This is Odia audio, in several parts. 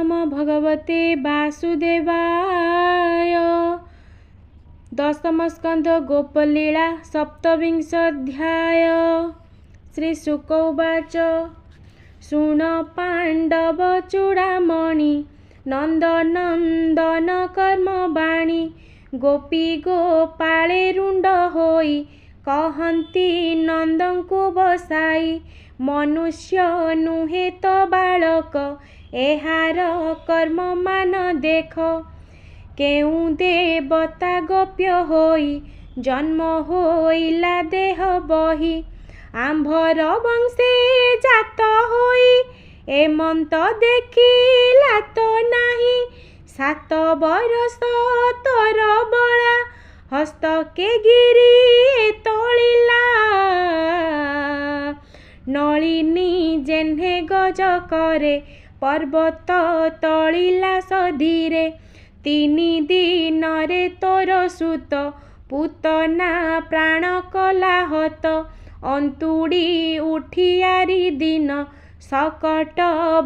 नमो भगवते वासुदेवाय। दशम स्कंध गोपलीला सप्तविंशोऽध्याय। श्रीशुक उवाच शृण पाण्डव चूडामणि नन्दनन्दन कर्मवाणी गोपी गोपाळे रुण्ड होई कहन्ति नन्दଙ୍କୁ बसाई मनुष्य नुहे तो बालक एहार कर्म मान देख केउ देवता गोप्य होई जन्म होइला देह बही आंभर वंशे जात होई एमंत देखिला तो नाही 7 बरस तोर बळा हस्तके गिरी तोଳିଲା नलिनी जेन्हे गज करे पर्वत तोଳିଲା सधीरे 3 दिनरे तोर सुत पूतना प्राण कला हत अंतुड़ी उठियारी दिन सकट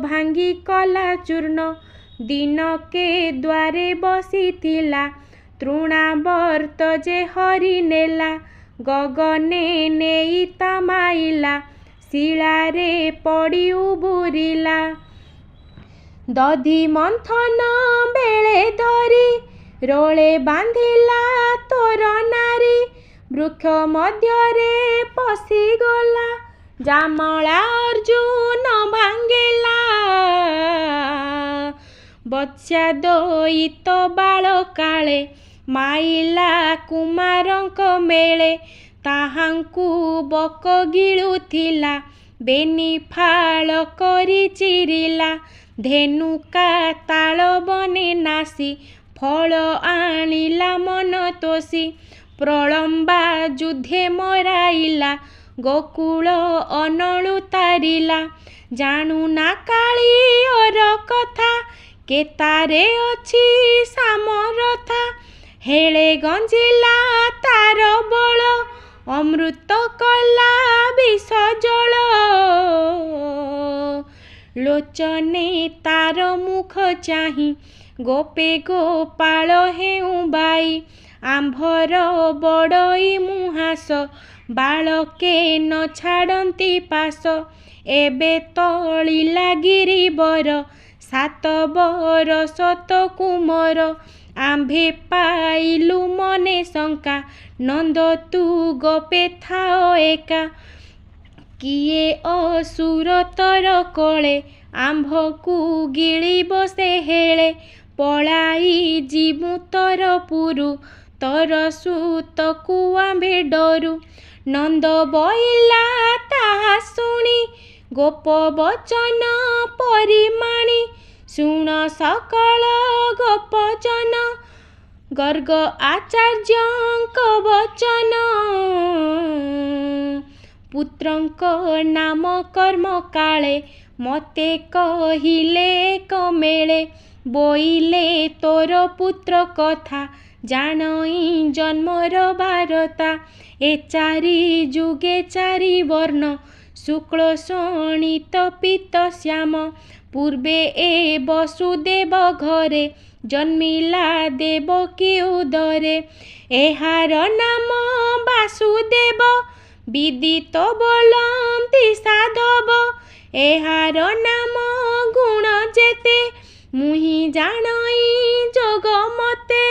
भांगी कला चूर्ण दिन के द्वारे बसिथिला तृणावर्त जे हरि नेला गगने नेई तमाइला शिलारे पड़ी उबुरिला दधि मंथन बेले धरी रोले बांधिला तोर नारी वृक्ष मध्यरे पशिगला जामला अर्जुन भांगिला बत्स्यादयित बाल काले माइला कुमारंक मेले ताहांकु बक गिळुथिला बेनी फाळ करी चिरिला धेनुका ताଳ बने नासी फल आनिला मन तोषी प्रलंबा युद्धे मराइला गोकुल अनळु तारिला जाणु ना काळीअर कथा केतारे अछि सामरथा हेळे गंजिला तार बळ अमृत कला विष जल लोचने तार मुख चाही गोपे गोपाळ हेउ बाई आंभर बड़ई मुहास बालके न छाड़ती पास एबे तोଳିଲା गिरिवर 7 बरस तो कुमर आंभे पाइलु मने शंका नंद तू गोपे थाओ एका किए असुर तर कोळे आंभकु गिळिब से हेळे पलाई जीवु तर पुरु तर सुतकु आंभे डरु नंद बइला ताहा शुणी गोप बचन परिमाणी शुण सकल गोप जन गर्ग आचार्यंक वचन पुत्रंक नाम कर्म काले मते कहिले कमेले बोइले तोर पुत्र कथा जानई जन्मर बारता ए 4 जुगे 4 वर्ण शुक्ल शोणित पीत श्याम पूर्वे ए वसुदेव घरे जन्मिला देवकी उदरे एहार नाम वासुदेव विदित बोलंती साधव एहार नाम गुण जेते मुहि जानई जोग मते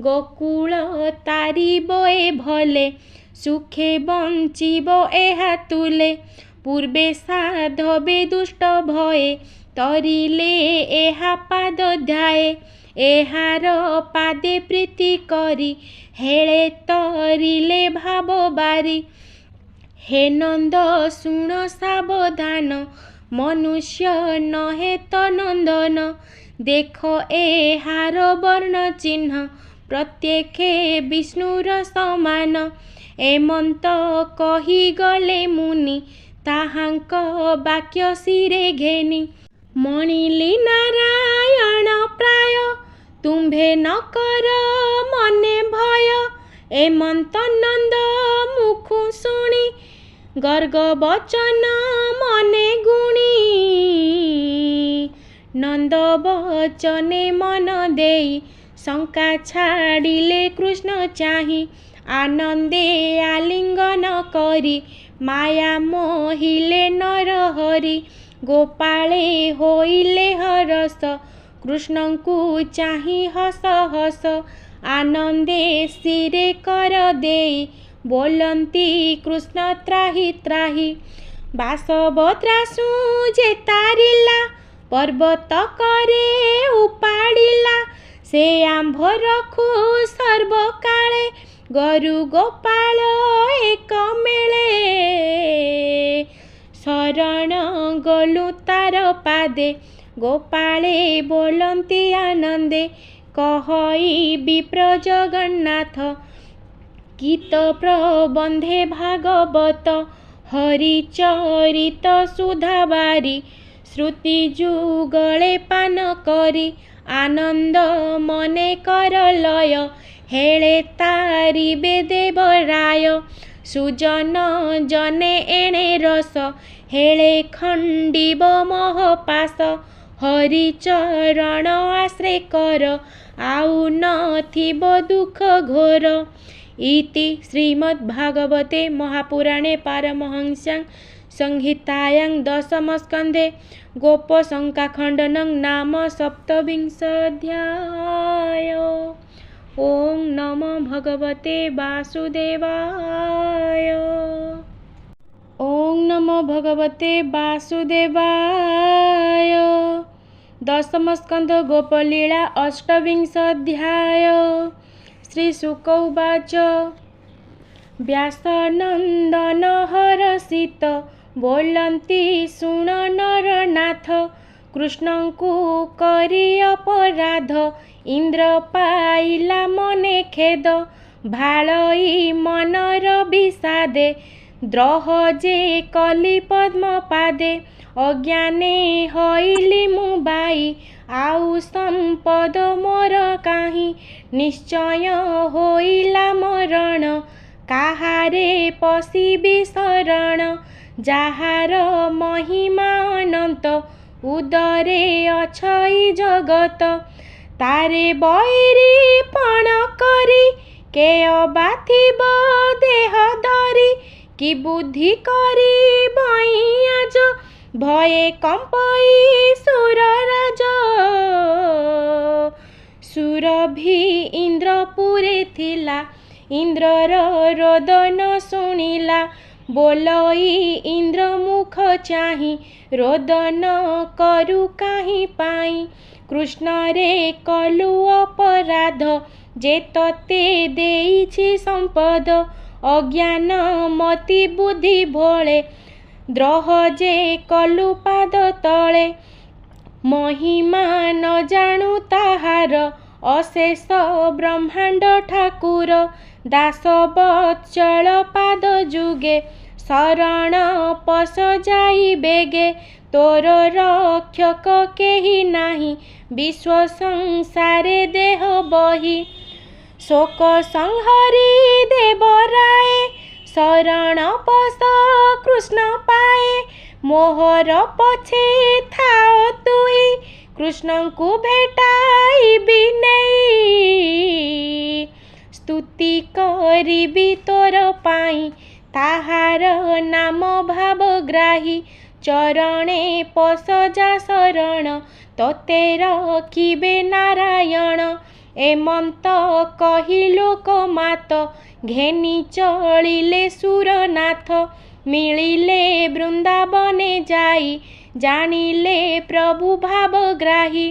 गोकुल तारिब ए भले सुखे बंचिब एहा तुले पूर्वे साधवे दुष्ट भये तरिले एहा पाद ध्याये एहार पादे प्रीति करी हेळे तरिले भाव बारी हे नंद शुण सावधान मनुष्य नहे तो नंदन देख एहार वर्ण चिन्ह प्रत्येके विष्णुर समान एमंत कही गले मुनि ताहांक वाक्य शिरे घेनी मणिली नारायण प्राय तुम्भे न कर मने भय एमंत नंद मुखु शुणी गर्ग बचन मने गुणी ଆନନ୍ଦ ବଚନେ ମନ ଦେଇ ଶଙ୍କା ଛାଡ଼ିଲେ କୃଷ୍ଣ ଚାହିଁ ଆନନ୍ଦେ ଆଲିଙ୍ଗନ କରି ମାୟା ମୋହିଲେ ନରହରି ଗୋପାଳେ ହୋଇଲେ ହରସ କୃଷ୍ଣଙ୍କୁ ଚାହିଁ ହସ ହସ ଆନନ୍ଦେ ଶିରେ କର ଦେଇ ବୋଲନ୍ତି କୃଷ୍ଣ ତ୍ରାହି ତ୍ରାହି ବାସବତ୍ରାସୁ ଯେ ତାରିଲା ପର୍ବତ କରେ ଉପାଡ଼ିଲା ସେ ଆମ୍ଭ ରଖୁ ସର୍ବକାଳେ ଗରୁ ଗୋପାଳ ଏକ ମେଳେ ଶରଣ ଗଲୁ ତାର ପାଦେ ଗୋପାଳେ ବୋଲନ୍ତି ଆନନ୍ଦେ କହଇ ବିପ୍ର ଜଗନ୍ନାଥ ଗୀତ ପ୍ରବନ୍ଧେ ଭାଗବତ ହରିଚରିତ ସୁଧାବାରି ଶ୍ରୁତି ଯୁଗଳେ ପାନ କରି ଆନନ୍ଦ ମନେ କର ଲୟ ହେଳେ ତାରିବେ ଦେବରାୟ ସୁଜନ ଜନେ ଏଣେ ରସ ହେଳେ ଖଣ୍ଡିବ ମୋହପାଶ ହରିଚରଣ ଆଶ୍ରେ କର ଆଉ ନଥିବ ଦୁଃଖ ଘୋର। ଇତି ଶ୍ରୀମଦ୍ଭାଗବତେ ମହାପୁରାଣେ ପାରମହଂସ୍ୟାଂ ସଂହିତାୟାଂ ଦଶମସ୍କନ୍ଧେ ଗୋପଶଙ୍କାଖଣ୍ଡନଂ ନାମ ସପ୍ତବିଂଶୋऽଧ୍ୟାୟ। ଓಂ ନମୋ ଭଗବତେ ବାସୁଦେବାୟ। ଓಂ ନମୋ ଭଗବତେ ବାସୁଦେବାୟ। ଦଶମସ୍କନ୍ଧ ଗୋପଲୀଳା ଅଷ୍ଟବିଂଶୋऽଧ୍ୟାୟ। ଶ୍ରୀଶୁକ ଉବାଚ ବ୍ୟାସନନ୍ଦନ ହରଷିତ ବୋଲନ୍ତି ଶୁଣ ନରନାଥ କୃଷ୍ଣଙ୍କୁ କରି ଅପରାଧ ଇନ୍ଦ୍ର ପାଇଲା ମନେ ଖେଦ ଭାଳଇ ମନର ବିଷାଦେ ଦ୍ରୋହ ଯେ କଲି ପଦ୍ମ ପାଦେ ଅଜ୍ଞାନେ ହଇଲି ମୁଁ ବାଇ ଆଉ ସମ୍ପଦ ମୋର କାହିଁ ନିଶ୍ଚୟ ହୋଇଲା ମରଣ କାହାରେ ପଶିବି ଶରଣ ଯାହାର ମହିମା ଅନନ୍ତ ଉଦରେ ଅଛଇ ଜଗତ ତାରେ ବୈରୀ ପଣ କରି କେ ଅବାଥିବ ଦେହ ଧରି କି ବୁଦ୍ଧି କରି ବଇଆଜ ଭୟେ କମ୍ପଇ ସୁରରାଜ ସୁରଭି ଇନ୍ଦ୍ରପୁରେ ଥିଲା ଇନ୍ଦ୍ରର ରୋଦନ ଶୁଣିଲା ବୋଲଇ ଇନ୍ଦ୍ର ମୁଖ ଚାହିଁ ରୋଦନ କରୁ କାହିଁ ପାଇଁ କୃଷ୍ଣରେ କଲୁ ଅପରାଧ ଯେ ତତେ ଦେଇଛି ସମ୍ପଦ ଅଜ୍ଞାନ ମତି ବୁଦ୍ଧି ଭୋଳେ ଦ୍ରୋହ ଯେ କଲୁ ପାଦ ତଳେ ମହିମା ନ ଜାଣୁ ତାହାର ଅଶେଷ ବ୍ରହ୍ମାଣ୍ଡ ଠାକୁର ଦାସ ବତ୍ସଳ ପାଦ ଯୁଗେ ଶରଣ ପଶ ଯାଇ ବେଗେ ତୋର ରକ୍ଷକ କେହି ନାହିଁ ବିଶ୍ୱ ସଂସାରେ ଦେହ ବହି ଶୋକ ସଂହରି ଦେବରାଏ ଶରଣ ପଶ କୃଷ୍ଣ ପାଏ ମୋହର ପଛେ ଥାଅ ତୁହି କୃଷ୍ଣଙ୍କୁ ଭେଟାଇବି ନେଇ ସ୍ତୁତି କରିବି ତୋର ପାଇଁ ତାହାର ନାମ ଭାବଗ୍ରାହୀ ଚରଣେ ପଶଯା ଶରଣ ତୋତେ ରଖିବେ ନାରାୟଣ ଏମନ୍ତ କହି ଲୋକମାତ ଘେନି ଚଳିଲେ ସୁରନାଥ ମିଳିଲେ ବୃନ୍ଦାବନେ ଯାଇ ଜାଣିଲେ ପ୍ରଭୁ ଭାବଗ୍ରାହୀ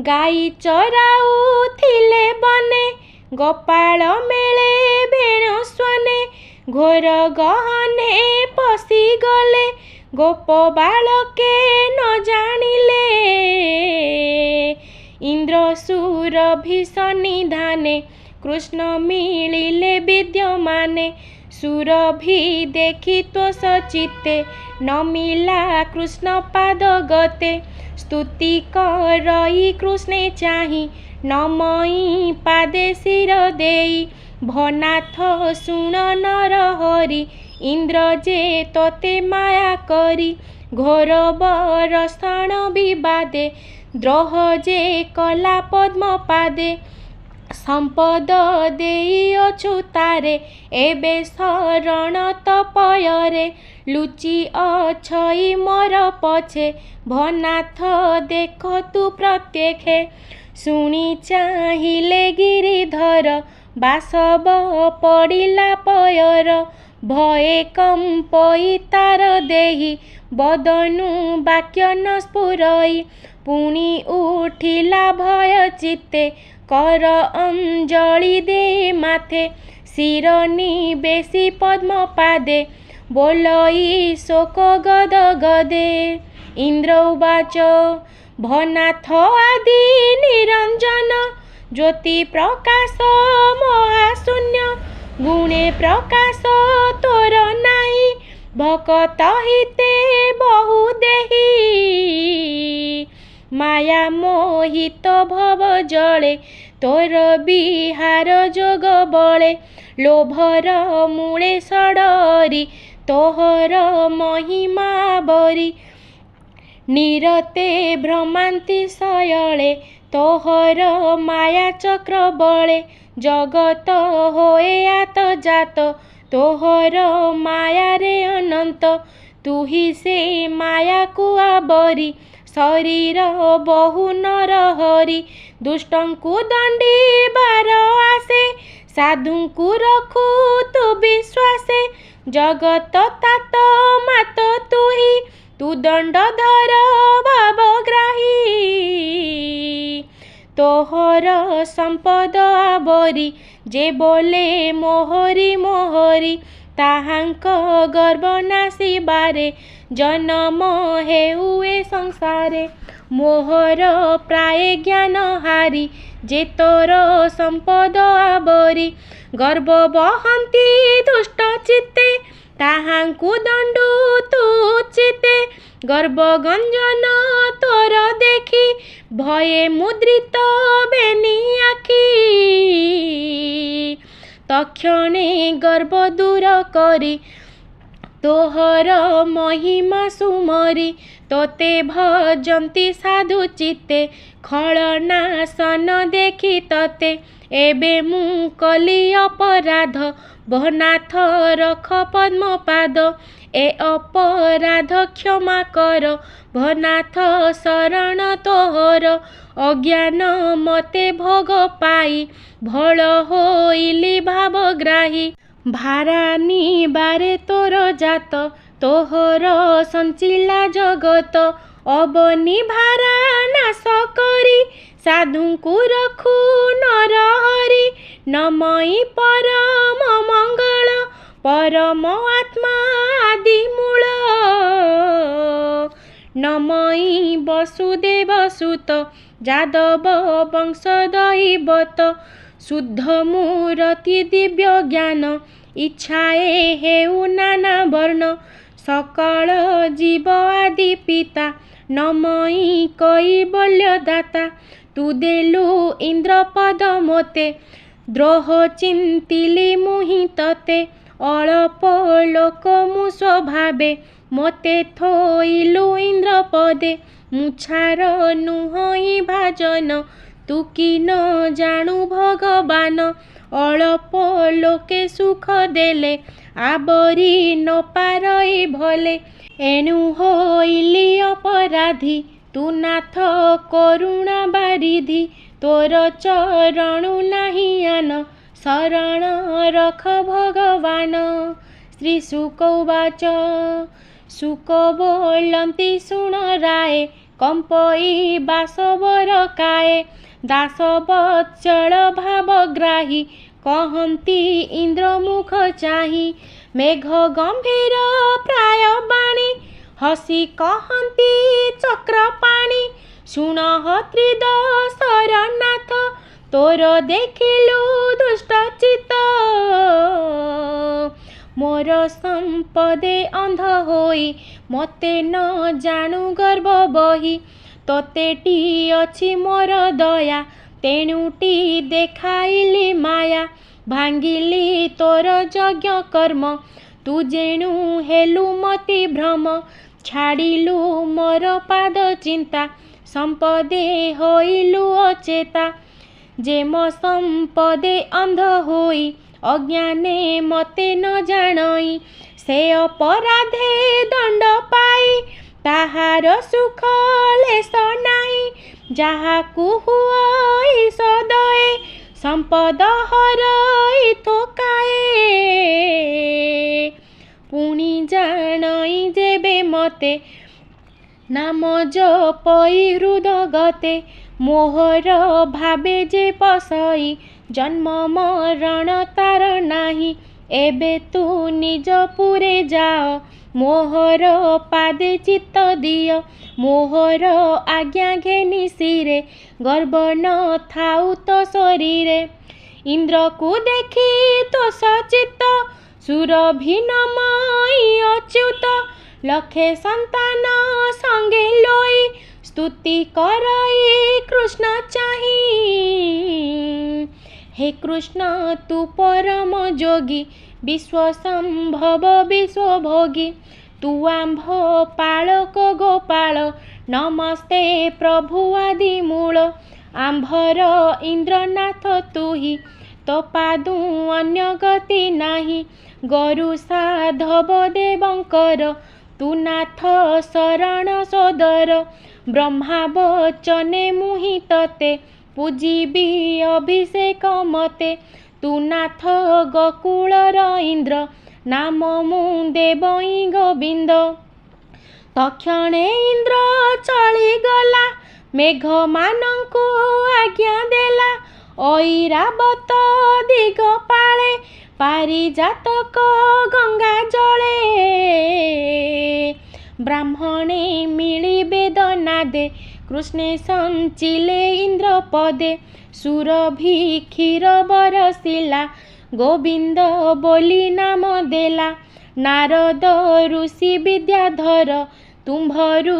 ଗାଈ ଚରାଉଥିଲେ ବନେ ଗୋପାଳ ମେଳେ ବେଣ ସ୍ୱନେ ଘୋର ଗହନେ ପଶିଗଲେ ଗୋପ ବାଳକେ ନ ଜାଣିଲେ ଇନ୍ଦ୍ର ସୁରଭି ସନ୍ନିଧାନେ କୃଷ୍ଣ ମିଳିଲେ ବିଦ୍ୟମାନେ ସୁରଭି ଦେଖି ତୋଷ ଚିତ୍ତେ ନମିଲା କୃଷ୍ଣ ପାଦ ଗତେ ସ୍ତୁତି କରଇ କୃଷ୍ଣେ ଚାହିଁ ନମଇ ପାଦେ ଶିର ଦେଇ ଭନାଥ ଶୁଣ ନର ହରି ଇନ୍ଦ୍ର ଯେ ତୋତେ ମାୟା କରି ଘୋର ବରଷଣ ବିବାଦେ ଦ୍ରୋହ ଯେ କଲା ପଦ୍ମ ପାଦେ। ସମ୍ପଦ ଦେଇଅଛୁ ତାରେ ଏବେ ଶରଣ ତପୟରେ। ଲୁଚି ଅଛଇ ମୋର ପଛେ ଭନାଥ ଦେଖ ତୁ ପ୍ରତ୍ୟକ୍ଷେ। ଶୁଣି ଚାହିଁଲେ ଗିରିଧର ବାସବ ପଡ଼ିଲା ପୟର। ଭୟେ କମ୍ପଇ ତାର ଦେହି ବଦନୁ ବାକ୍ୟ ନ ସ୍ଫୁରଇ। ପୁଣି ଉଠିଲା ଭୟ ଚିତ୍ତେ କର ଅଞ୍ଜଳି ଦେଇ ମାଥେ। ଶିର ନିବେଶି ପଦ୍ମ ପାଦେ ବୋଲଇ ଶୋକ ଗଦ ଗଦେ। ଇନ୍ଦ୍ର ଉବାଚ ଭନାଥ ଆଦି ନିରଞ୍ଜନ ଜ୍ୟୋତି ପ୍ରକାଶ ମହାଶୂନ୍ୟ। ଗୁଣେ ପ୍ରକାଶ ତୋର ନାହିଁ ଭକତ ହିତେ ବହୁ ଦେହି। ମାୟା ମୋହିତ ଭବ ଜଳେ ତୋର ବିହାର ଯୋଗ ବଳେ। ଲୋଭର ମୂଳେ ସଡ଼ରି ତୋହର ମହିମା ବରି। ନିରତେ ଭ୍ରମାନ୍ତି ସୟଳେ ତୋହର ମାୟା ଚକ୍ର ବଳେ। ଜଗତ ହୋଏ ଆତ ଜାତ ତୋହର ମାୟାରେ ଅନନ୍ତ। ତୁହି ସେ ମାୟାକୁ ଆବରି ଶରୀର ବହୁ ନର ହରି। ଦୁଷ୍ଟଙ୍କୁ ଦଣ୍ଡିବାର ଆସେ ସାଧୁଙ୍କୁ ରଖୁ ତୁ ବିଶ୍ୱାସେ। ଜଗତ ତାତ ମାତ ତୁହି ତୁ ଦଣ୍ଡଧର ଭାବଗ୍ରାହୀ। ତୋହର ସମ୍ପଦ ଆବରି ଯେ ବୋଲେ ମୋହରି ମୋହରି। ତାହାଙ୍କ ଗର୍ବ ନାଶିବାରେ ଜନମ ହେଉ ଏ ସଂସାରେ। ମୋହର ପ୍ରାୟ ଜ୍ଞାନ ହାରି ଯେ ତୋର ସମ୍ପଦ ଆବରି। ଗର୍ବ ବହନ୍ତି ଦୁଷ୍ଟ ଚିତ୍ତେ ତାହାଙ୍କୁ ଦଣ୍ଡୁ ତୁ ଚିତେ। ଗର୍ବ ଗଞ୍ଜନ ତୋର ଦେଖି ଭୟେ ମୁଦ୍ରିତ ବେନି ଆଖି। ତକ୍ଷଣେ ଗର୍ବ ଦୂର କରି ତୋହର ମହିମା ସୁମରି। ତୋତେ ଭଜନ୍ତି ସାଧୁ ଚିତ୍ତେ ଖଳନାଶନ ଦେଖି ତତେ। ଏବେ ମୁଁ କଲି ଅପରାଧ ଭନାଥ ରଖ ପଦ୍ମ ପାଦ। ଏ ଅପରାଧ କ୍ଷମା କର ଭନାଥ ଶରଣ ତୋହର। ଅଜ୍ଞାନ ମତେ ଭୋଗ ପାଇ ଭଳ ହୋଇଲି ଭାବଗ୍ରାହୀ। ଭାରାନିବାରେ ତୋର ଜାତ ତୋହର ସଞ୍ଚିଲା ଜଗତ। ଅବନି ଭାରା ନାଶ କରି ସାଧୁଙ୍କୁ ରଖୁ ନର ହରି। ନମଇ ପରମ ମଙ୍ଗଳ ପରମ ଆତ୍ମା ଆଦି ମୂଳ। ନମଇ ବସୁଦେବ ସୁତ ଯାଦବ ବଂଶ ଦୈବତ। ଶୁଦ୍ଧ ମୂରତି ଦିବ୍ୟ ଜ୍ଞାନ ଇଚ୍ଛାଏ ହେଉ ନାନା ବର୍ଣ୍ଣ। ସକଳ ଜୀବ ଆଦି ପିତା ନମଇ କୈବଲ୍ୟ ଦାତା। ତୁ ଦେଲୁ ଇନ୍ଦ୍ରପଦ ମୋତେ ଦ୍ରୋହ ଚିନ୍ତିଲି ମୁହିଁ ତତେ। ଅଳପ ଲୋକ ମୁଁ ସ୍ୱଭାବେ ମୋତେ ଥୋଇଲୁ ଇନ୍ଦ୍ରପଦେ। ମୁଛାର ନୁହଁଇ ଭାଜନ ତୁ କି ନ ଜାଣୁ ଭଗବାନ। ଅଳପ ଲୋକେ ସୁଖ ଦେଲେ ଆବରି ନ ପାରଇ ଭଲେ। ଏଣୁ ହୋଇଲି ଅପରାଧୀ ତୁ ନାଥ କରୁଣା ବାରିଧି। ତୋର ଚରଣୁ ନାହିଁ ଆନ ଶରଣ ରଖ ଭଗବାନ। ଶ୍ରୀ ଶୁକ ଉବାଚ ଶୁକ ବୋଲନ୍ତି ଶୁଣ ରାଏ କମ୍ପଇ ବାସବର କାଏ। ଦାସ ବତ୍ସଳ ଭାବଗ୍ରାହୀ କହନ୍ତି ଇନ୍ଦ୍ର ମୁଖ ଚାହିଁ। ମେଘ ଗମ୍ଭୀର ପ୍ରାୟ ବାଣୀ ହସି କହନ୍ତି ଚକ୍ରପାଣି। ଶୁଣ ତ୍ରିଦଶର ନାଥ ତୋର ଦେଖିଲୁ ଦୁଷ୍ଟ ଚିତ୍ତ। ମୋର ସମ୍ପଦେ ଅନ୍ଧ ହୋଇ ମୋତେ ନ ଜାଣୁ ଗର୍ବ ବହି। ତୋତେଟି ଅଛି ମୋର ଦୟା ତେଣୁଟି ଦେଖାଇଲି ମାୟା। ଭାଙ୍ଗିଲି ତୋର ଯଜ୍ଞ କର୍ମ ତୁ ଯେଣୁ ହେଲୁ ମତି ଭ୍ରମ। ଛାଡ଼ିଲୁ ମୋର ପାଦ ଚିନ୍ତା ସମ୍ପଦେ ହୋଇଲୁ ଅଚେତା। ଯେ ମୋ ସମ୍ପଦେ ଅନ୍ଧ ହୋଇ ଅଜ୍ଞାନେ ମୋତେ ନ ଜାଣଇ ସେ ଅପରାଧେ ଦଣ୍ଡ ପାଇ ତାହାର ସୁଖ ଲେଶ ନାହିଁ। ଯାହାକୁ ହୁଅଇ ସଦଏ ସମ୍ପଦ ହରଇ ଥୋକାଏ ପୁଣି ଜାଣଇ ଯେବେ ମୋତେ ନାମ ଜପଇ ହୃଦଗତେ। ମୋହର ଭାବେ ଯେ ପଶଇ ଜନ୍ମ ମରଣ ତାର ନାହିଁ। ଏବେ ତୁ ନିଜ ପୁରେ ଯାଅ ମୋହର ପାଦେ ଚିତ୍ତ ଦିଅ। ମୋହର ଆଜ୍ଞା ଘେନି ଶିରେ ଗର୍ବ ନ ଥାଉ ତ ଶରୀରେ। ଇନ୍ଦ୍ରକୁ ଦେଖି ତୋଷ ଚିତ୍ତ ସୁରଭିନମଇ ଅଚ୍ୟୁତ। ଲକ୍ଷେ ସନ୍ତାନ ସଙ୍ଗେ ଲୋଇ ସ୍ତୁତି କରଇ କୃଷ୍ଣ ଚାହିଁ। ହେ କୃଷ୍ଣ ତୁ ପରମ ଯୋଗୀ ବିଶ୍ୱ ସମ୍ଭବ ବିଶ୍ୱଭୋଗୀ। ତୁ ଆମ୍ଭ ପାଳକ ଗୋପାଳ ନମସ୍ତେ ପ୍ରଭୁ ଆଦି ମୂଳ। ଆମ୍ଭର ଇନ୍ଦ୍ରନାଥ ତୁହି ତୋ ପାଦୁ ଅନ୍ୟ ଗତି ନାହିଁ। ଗରୁ ସାଧବ ଦେବଙ୍କର ତୁ ନାଥ ଶରଣ ସୋଦର। ବ୍ରହ୍ମା ବଚନେ ମୁହିଁ ତତେ ପୂଜିବି ଅଭିଷେକ ମତେ। ତୁ ନାଥ ଗୋକୁଳର ଇନ୍ଦ୍ର ନାମ ମୁଁ ଦେବଇଁ ଗୋବିନ୍ଦ। ତକ୍ଷଣେ ଇନ୍ଦ୍ର ଚଳିଗଲା ମେଘମାନଙ୍କୁ ଆଜ୍ଞା ଦେଲା। ଐରାବତ ଦିଗପାଳେ ପାରିଜାତକ ଗଙ୍ଗା ଜଳେ। ବ୍ରାହ୍ମଣେ ମିଳି ବେଦ ନାଦେ କୃଷ୍ଣେ ସଞ୍ଚିଲେ ଇନ୍ଦ୍ର ପଦେ। ସୁରଭି କ୍ଷୀର ବରସିଲା ଗୋବିନ୍ଦ ବୋଲି ନାମ ଦେଲା। ନାରଦ ଋଷି ବିଦ୍ୟାଧର ତୁମ୍ଭରୁ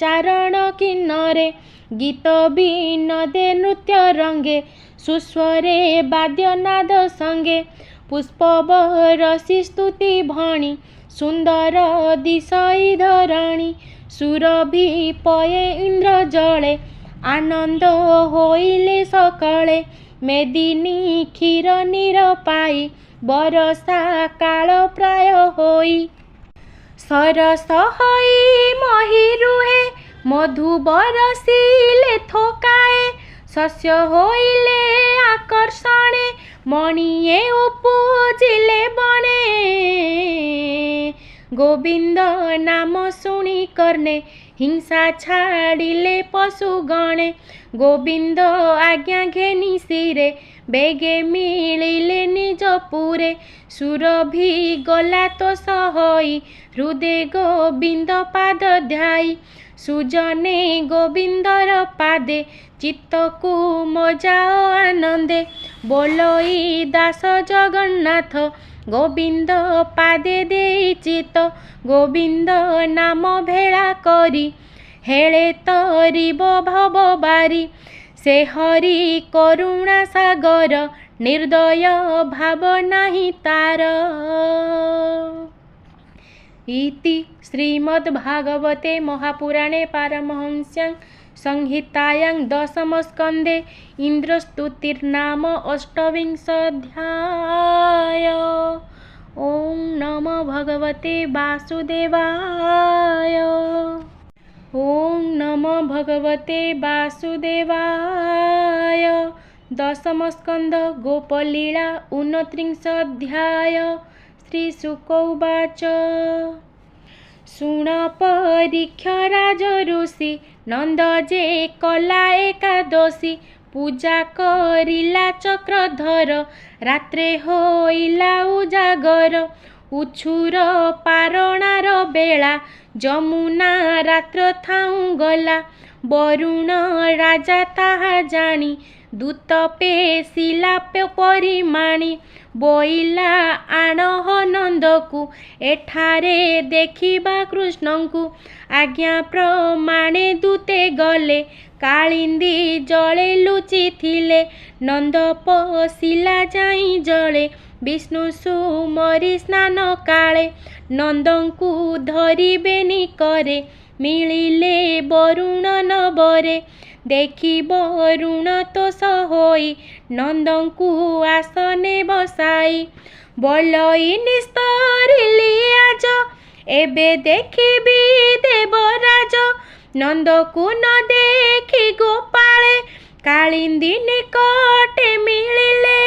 ଚାରଣ କିନ୍ନରେ। ଗୀତ ବିନୋଦେ ନୃତ୍ୟ ରଙ୍ଗେ ସୁସ୍ୱରେ ବାଦ୍ୟନାଦ ସଙ୍ଗେ। ପୁଷ୍ପ ବରସି ସ୍ତୁତି ଭଣି ସୁନ୍ଦର ଦିଶଇ ଧରଣୀ। ସୁରଭି ପୟେ ଇନ୍ଦ୍ର ଜଳେ ଆନନ୍ଦ ହୋଇଲେ ସକଳେ। ମେଦିନୀ କ୍ଷୀର ନୀର ପାଇ ବରଷା କାଳ ପ୍ରାୟ ହୋଇ। ସରସ ହୋଇ ମହି ରୁହେ ମଧୁ ବରସିଲେ ଥୋକାଏ। ଶସ୍ୟ ହୋଇଲେ ଆକର୍ଷଣେ ମଣିଏ ଉପୁଜିଲେ ବଣେ। ଗୋବିନ୍ଦ ନାମ ଶୁଣି କର୍ଣ୍ଣେ ହିଂସା ଛାଡ଼ିଲେ ପଶୁ ଗଣେ। ଗୋବିନ୍ଦ ଆଜ୍ଞା ଘେନି ଶିରେ ବେଗେ ମିଳିଲେ ନିଜ ପୁରେ। ସୁରଭି ଗଲା ତୋଷ ହୋଇ ହୃଦେ ଗୋବିନ୍ଦ ପାଦ ଧ୍ୟାଇ। ସୁଜନେ ଗୋବିନ୍ଦର ପାଦେ ଚିତ୍ତକୁ ମଜାଅ ଆନନ୍ଦେ। ବୋଲଇ ଦାସ ଜଗନ୍ନାଥ ଗୋବିନ୍ଦ ପାଦେ ଦେଇ ଚିତ୍ତ। ଗୋବିନ୍ଦ ନାମ ଭେଳା କରି ହେଳେ ତରିବ ଭବ ବାରି। ସେ ହରି କରୁଣା ସାଗର ନିର୍ଦ୍ଦୟ ଭାବ ନାହିଁ ତାର। ଇତି ଶ୍ରୀମଦ୍ଭାଗବତେ ମହାପୁରାଣେ ପାରମହଂସ୍ୟାଂ ସଂହିତାୟାଂ ଦଶମ ସ୍କନ୍ଧେ ଇନ୍ଦ୍ରସ୍ତୁତିର୍ନାମ ଅଷ୍ଟବିଂଶୋऽଧ୍ୟାୟ। ଓಂ ନମୋ ଭଗବତେ ବାସୁଦେବାୟ। ଓಂ ନମୋ ଭଗବତେ ବାସୁଦେବାୟ। ଦଶମ ସ୍କନ୍ଧ ଗୋପଲୀଳା 29 ଶ୍ରୀଶୁକ ଉବାଚ। ଶୁଣ ପରୀକ୍ଷ ରାଜ ଋଷି ନନ୍ଦ ଯେ କଲା ଏକାଦଶୀ। ପୂଜା କରିଲା ଚକ୍ରଧର ରାତ୍ରେ ହୋଇଲା ଉଜାଗର। ଉଛୁର ପାରଣାର ବେଳା ଯମୁନା ରାତ୍ର ଥାଉଁ ଗଲା। ବରୁଣ ରାଜା ତାହା ଜାଣି ଦୂତ ପେଶିଲା ପରିମାଣି ବୋଇଲା ଆଣହ ନନ୍ଦକୁ ଏଠାରେ ଦେଖିବା କୃଷ୍ଣଙ୍କୁ। ଆଜ୍ଞା ପ୍ରମାଣେ ଦୂତେ ଗଲେ କାଳିନ୍ଦୀ ଜଳେ ଲୁଚିଥିଲେ। ନନ୍ଦ ପଶିଲା ଯାଇ ଜଳେ ବିଷ୍ଣୁ ସୁମରି ସ୍ନାନ କାଳେ। ନନ୍ଦଙ୍କୁ ଧରିବେନି କରେ ମିଳିଲେ ବରୁଣ ନବରେ। ଦେଖି ବରୁଣ ତୋଷ ହୋଇ ନନ୍ଦଙ୍କୁ ଆସନେ ବସାଇ। ବଲଇ ନିସ୍ତରିଲି ଆଜ ଏବେ ଦେଖିବି ଦେବରାଜ। ନନ୍ଦକୁ ନ ଦେଖି ଗୋପାଳେ କାଳିନ୍ଦୀ ନିକଟେ ମିଳିଲେ।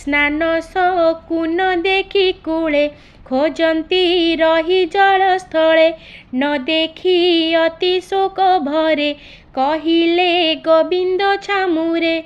ସ୍ନାନ ଶକୁନ ଦେଖି କୂଳେ ଖୋଜନ୍ତି ରହି ଜଳସ୍ଥଳେ। ନ ଦେଖି ଅତି ଶୋକ ଭରେ କହିଲେ ଗୋବିନ୍ଦ ଛାମୁରେ।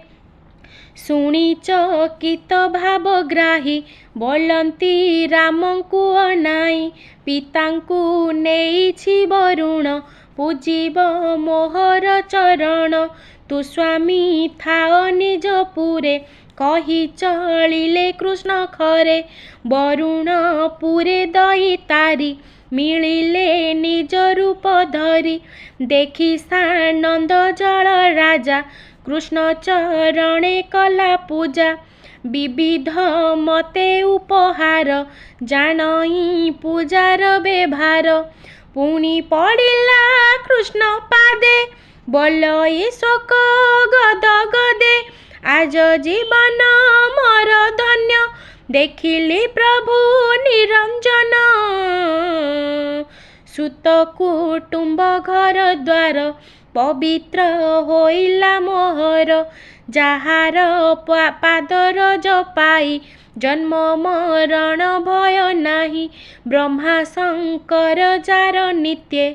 ଶୁଣି ଚକିତ ଭାବଗ୍ରାହୀ ବୋଲନ୍ତି ରାମଙ୍କୁ ଅନାଇ। ପିତାଙ୍କୁ ନେଇଛି ବରୁଣ ପୂଜିବ ମୋହର ଚରଣ। ତୁ ସ୍ୱାମୀ ଥାଅ ନିଜ ପୁରେ କହି ଚଳିଲେ କୃଷ୍ଣ ଖରେ। ବରୁଣ ପୁରେ ଦଇ ତାରି ମିଳିଲେ ନିଜ ରୂପ ଧରି। ଦେଖି ସାନନ୍ଦ ଜଳ ରାଜା କୃଷ୍ଣ ଚରଣେ କଲା ପୂଜା। ବିବିଧ ମତେ ଉପହାର ଜାଣଇ ପୂଜାର ବ୍ୟବହାର। ପୁଣି ପଡ଼ିଲା କୃଷ୍ଣ ପାଦେ ବଲଇ ଶୋକ ଗଦ ଗଦେ। ଆଜ ଜୀବନ ମୋର ଧନ୍ୟ ଦେଖିଲି ପ୍ରଭୁ ନିରଞ୍ଜନ। ସୁତ କୁଟୁମ୍ବ ଘର ଦ୍ୱାର ପବିତ୍ର ହୋଇଲା ମୋହର। ଯାହାର ପାଦର ଜପାଇ ଜନ୍ମ ମରଣ ଭୟ ନାହିଁ। ବ୍ରହ୍ମା ଶଙ୍କର ଯାର ନିତ୍ୟେ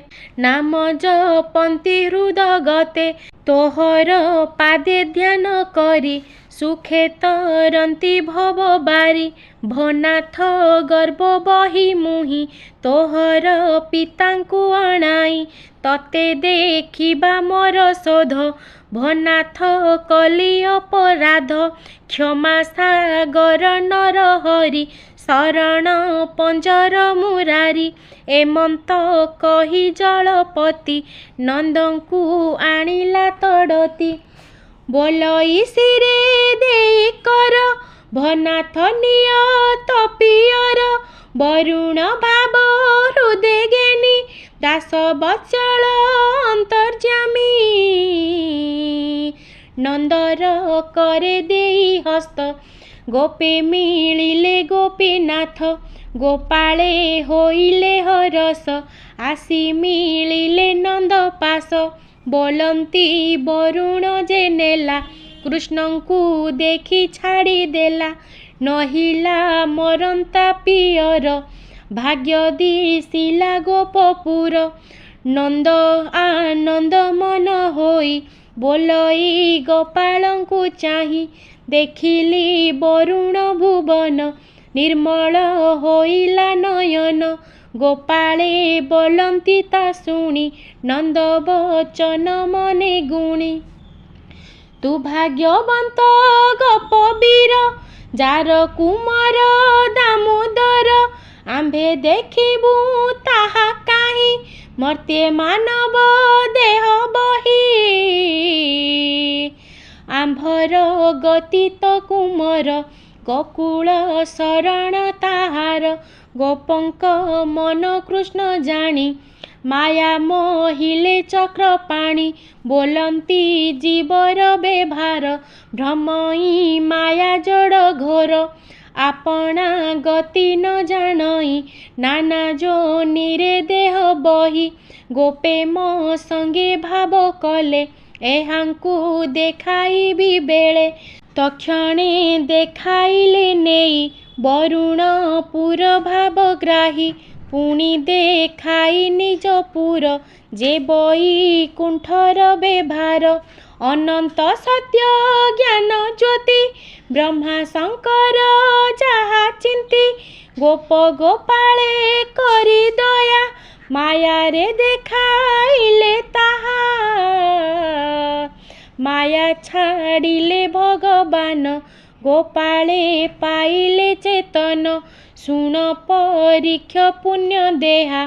ନାମ ଜପନ୍ତି ହୃଦଗତେ। ତୋହର ପାଦେ ଧ୍ୟାନ କରି ସୁଖେ ତରନ୍ତି ଭବ ବାରି। ଭନାଥ ଗର୍ବ ବହି ମୁହିଁ ତୋହର ପିତାଙ୍କୁ ଅଣାଇ। ତତେ ଦେଖିବା ମୋର ଶୋଧ ଭନାଥ କଲି ଅପରାଧ। କ୍ଷମା ସାଗର ନର ହରି ଶରଣ ପଞ୍ଜର ମୁରାରି। ଏମନ୍ତ କହି ଜଳପତି ନନ୍ଦଙ୍କୁ ଆଣିଲା ତଡ଼ତି। ବୋଲଇ ଶିରେ ଦେଇ କର ଭନାଥ ନିୟତ ପିୟର। ବରୁଣ ଭାବ ହୃଦେ ଜ୍ଞାନୀ ଦାସ ବତ୍ସଳ ଅନ୍ତର୍ଯ୍ୟାମୀ। ନନ୍ଦର କରେ ଦେଇ ହସ୍ତ ଗୋପେ ମିଳିଲେ ଗୋପୀନାଥ। ଗୋପାଳେ ହୋଇଲେ ହରସ ଆସି ମିଳିଲେ ନନ୍ଦ ପାଶ। ବୋଲନ୍ତି ବରୁଣ ଯେ ନେଲା କୃଷ୍ଣଙ୍କୁ ଦେଖି ଛାଡ଼ିଦେଲା। ନହିଲା ମରନ୍ତା ପିୟର ଭାଗ୍ୟ ଦିଶିଲା ଗୋପପୁର। ନନ୍ଦ ଆନନ୍ଦ ମନ ହୋଇ ବୋଲଇ ଗୋପାଳଙ୍କୁ ଚାହିଁ। ଦେଖିଲି ବରୁଣ ଭୁବନ ନିର୍ମଳ ହୋଇଲା ନୟନ। ଗୋପାଳେ ବୋଲନ୍ତି ତା ଶୁଣି ନନ୍ଦ ବଚନ ମନେ ଗୁଣି। ତୁ ଭାଗ୍ୟବନ୍ତ ଗୋପବୀର ଯାର କୁମାର ଦାମୋଦର। ଆମ୍ଭେ ଦେଖିବୁ ତାହା କାହିଁ ମର୍ତ୍ତ୍ୟେ ମାନବ ଦେହ ବହି। ଆମ୍ଭର ଗତିତ କୁମର ଗୋକୁଳ ଶରଣ ତାହାର। ଗୋପଙ୍କ ମନ କୃଷ୍ଣ ଜାଣି ମାୟା ମୋହିଲେ ଚକ୍ରପାଣି। ବୋଲନ୍ତି ଜୀବର ବ୍ୟବହାର ଭ୍ରମଇ ମାୟା ଜଡ଼ ଘୋର। ଆପଣା ଗତି ନ ଜାଣଇ ନାନା ଯୋନିରେ ଦେହ ବହି। ଗୋପେ ମୋ ସଙ୍ଗେ ଭାବ କଲେ ଏହାଙ୍କୁ ଦେଖାଇବି ବେଳେ। ତକ୍ଷଣେ ଦେଖାଇଲେ ନେଇ ବରୁଣ ପୁର ଭାବଗ୍ରାହୀ। ପୁଣି ଦେଖାଇ ନିଜ ପୁର ଯେ ବୈକୁଣ୍ଠର ବ୍ୟବହାର। ଅନନ୍ତ ସତ୍ୟ ଜ୍ଞାନ ଜ୍ୟୋତି ବ୍ରହ୍ମା ଶଙ୍କର ଯାହା ଚିନ୍ତି। ଗୋପ ଗୋପାଳେ କରି ଦୟା ମାୟାରେ ଦେଖାଇଲେ ତାହା। माया छाड़िले भगवान गोपाले पाइले चेतन शुण परीक्ष पुण्य देहा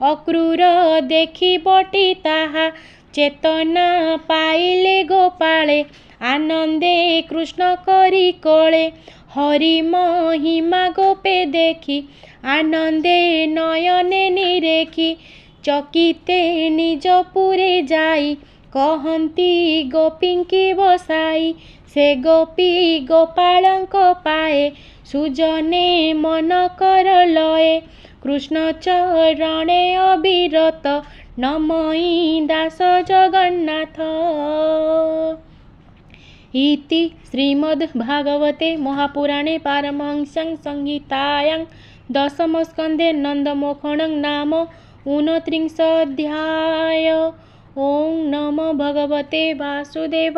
अक्रूर देखी बटी ताहा चेतना पाइले गोपाले आनंदे कृष्ण करी कोळे हरि महिमा गोपे देखी आनंदे नयने निरेखी चकिते निज पुरे जाई कहती गोपींकी बसाई से गोपी गोपालंक पाए सुजने मन कर लये कृष्ण चरणे अविरत नमई दास जगन्नाथ। इति श्रीमद्भागवते महापुराणे पारमहंस्यां संहितायां दशमस्कन्धे नन्दमोखनं नाम 29 ॐ नमो भगवते वासुदेवाय।